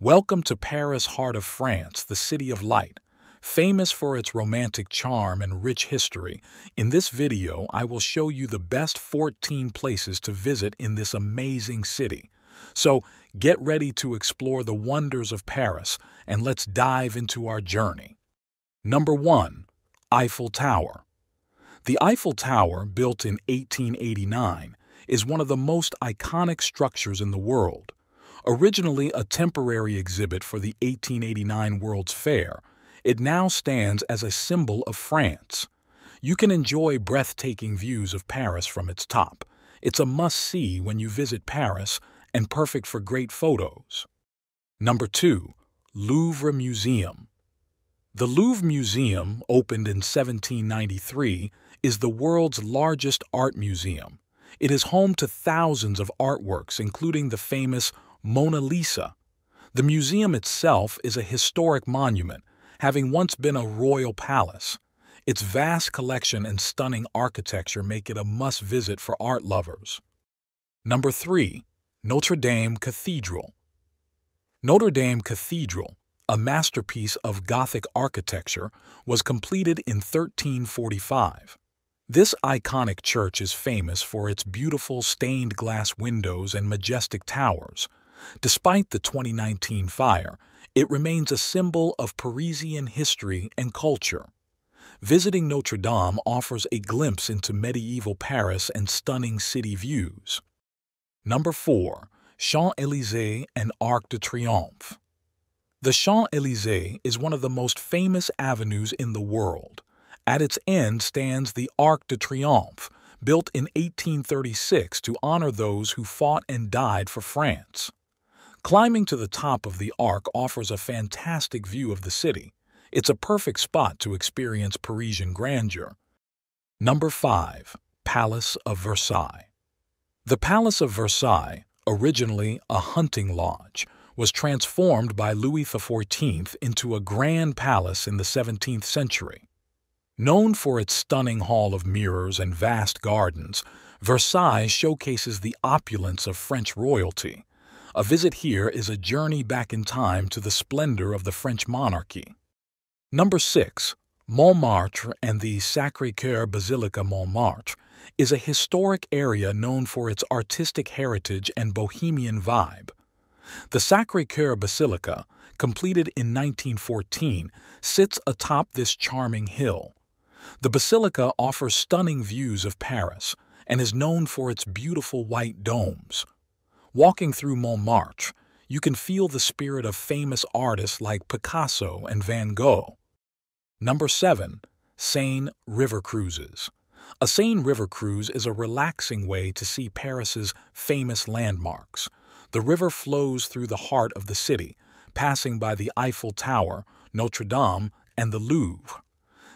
Welcome to Paris, heart of France, the city of light. Famous for its romantic charm and rich history, in this video I will show you the best 14 places to visit in this amazing city. So get ready to explore the wonders of Paris and let's dive into our journey. Number 1. Eiffel Tower. The Eiffel Tower, built in 1889, is one of the most iconic structures in the world. Originally a temporary exhibit for the 1889 World's Fair, it now stands as a symbol of France. You can enjoy breathtaking views of Paris from its top. It's a must-see when you visit Paris and perfect for great photos. Number 2. Louvre Museum. The Louvre Museum, opened in 1793, is the world's largest art museum. It is home to thousands of artworks, including the famous Mona Lisa. The museum itself is a historic monument, having once been a royal palace. Its vast collection and stunning architecture make it a must-visit for art lovers. Number 3. Notre-Dame Cathedral. Notre-Dame Cathedral, a masterpiece of Gothic architecture, was completed in 1345. This iconic church is famous for its beautiful stained glass windows and majestic towers. Despite the 2019 fire, it remains a symbol of Parisian history and culture. Visiting Notre Dame offers a glimpse into medieval Paris and stunning city views. Number 4. Champs-Élysées and Arc de Triomphe. The Champs-Élysées is one of the most famous avenues in the world. At its end stands the Arc de Triomphe, built in 1836 to honor those who fought and died for France. Climbing to the top of the arc offers a fantastic view of the city. It's a perfect spot to experience Parisian grandeur. Number 5. Palace of Versailles. The Palace of Versailles, originally a hunting lodge, was transformed by Louis XIV into a grand palace in the 17th century. Known for its stunning hall of mirrors and vast gardens, Versailles showcases the opulence of French royalty. A visit here is a journey back in time to the splendor of the French monarchy. Number 6. Montmartre and the Sacré Basilica. Montmartre is a historic area known for its artistic heritage and bohemian vibe. The Sacré Basilica, completed in 1914, sits atop this charming hill. The basilica offers stunning views of Paris and is known for its beautiful white domes. Walking through Montmartre, you can feel the spirit of famous artists like Picasso and Van Gogh. Number 7. Seine River cruises. A Seine River cruise is a relaxing way to see Paris's famous landmarks. The river flows through the heart of the city, passing by the Eiffel Tower, Notre-Dame, and the Louvre.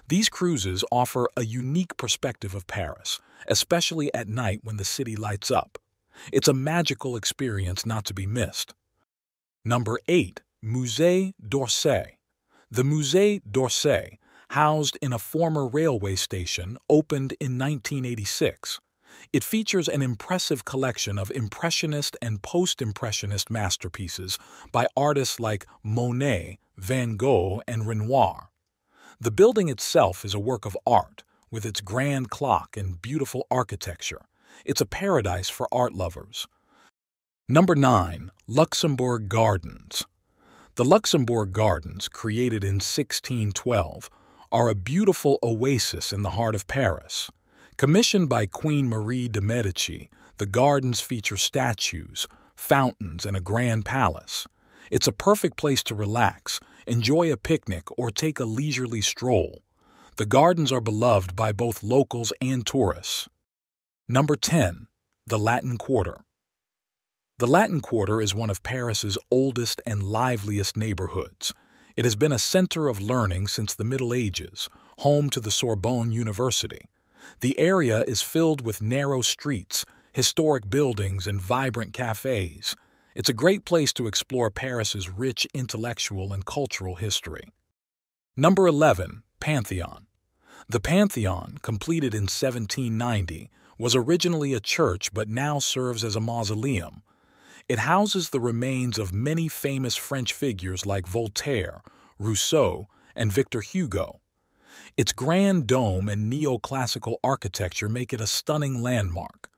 These cruises offer a unique perspective of Paris, especially at night when the city lights up. It's a magical experience not to be missed. Number 8. Musée d'Orsay. The Musée d'Orsay, housed in a former railway station, opened in 1986. It features an impressive collection of Impressionist and Post-Impressionist masterpieces by artists like Monet, Van Gogh, and Renoir. The building itself is a work of art, with its grand clock and beautiful architecture. It's a paradise for art lovers. Number 9. Luxembourg Gardens. The Luxembourg Gardens, created in 1612, are a beautiful oasis in the heart of Paris. Commissioned by Queen Marie de' Medici, the gardens feature statues, fountains, and a grand palace. It's a perfect place to relax, enjoy a picnic, or take a leisurely stroll. The gardens are beloved by both locals and tourists. Number 10. The Latin Quarter. The Latin Quarter is one of Paris's oldest and liveliest neighborhoods. It has been a center of learning since the Middle Ages, home to the Sorbonne University. The area is filled with narrow streets, historic buildings, and vibrant cafes. It's a great place to explore Paris's rich intellectual and cultural history. Number 11. Pantheon. The Pantheon, completed in 1790, was originally a church but now serves as a mausoleum. It houses the remains of many famous French figures like Voltaire, Rousseau, and Victor Hugo. Its grand dome and neoclassical architecture make it a stunning landmark.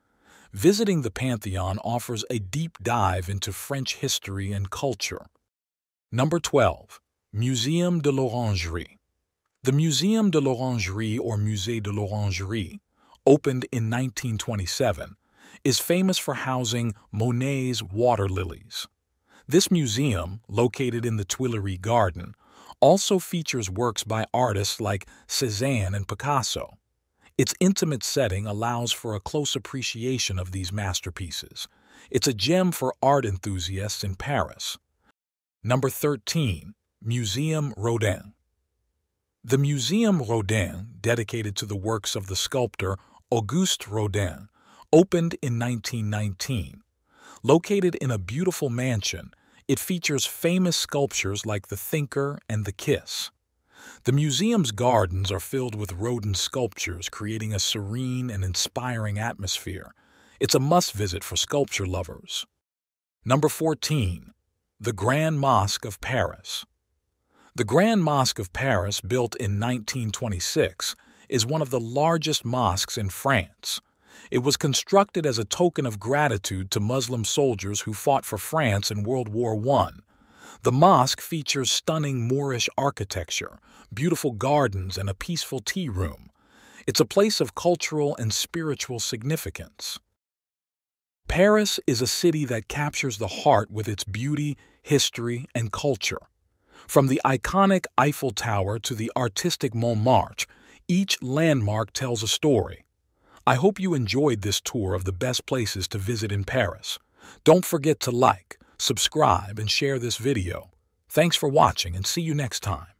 Visiting the Pantheon offers a deep dive into French history and culture. Number 12. Muséum de l'Orangerie. The Muséum de l'Orangerie, or Musée de l'Orangerie, opened in 1927, is famous for housing Monet's water lilies. This museum, located in the Tuileries Garden, also features works by artists like Cézanne and Picasso. Its intimate setting allows for a close appreciation of these masterpieces. It's a gem for art enthusiasts in Paris. Number 13. Museum Rodin. The Museum Rodin, dedicated to the works of the sculptor Auguste Rodin, opened in 1919. Located in a beautiful mansion, it features famous sculptures like the Thinker and the Kiss. The museum's gardens are filled with Rodin sculptures, creating a serene and inspiring atmosphere. It's a must-visit for sculpture lovers. Number 14. The Grand Mosque of Paris. The Grand Mosque of Paris, built in 1926, is one of the largest mosques in France. It was constructed as a token of gratitude to Muslim soldiers who fought for France in World War I. The mosque features stunning Moorish architecture, beautiful gardens, and a peaceful tea room. It's a place of cultural and spiritual significance. Paris is a city that captures the heart with its beauty, history, and culture. From the iconic Eiffel Tower to the artistic Montmartre, each landmark tells a story. I hope you enjoyed this tour of the best places to visit in Paris. Don't forget to like, subscribe, and share this video. Thanks for watching, and see you next time.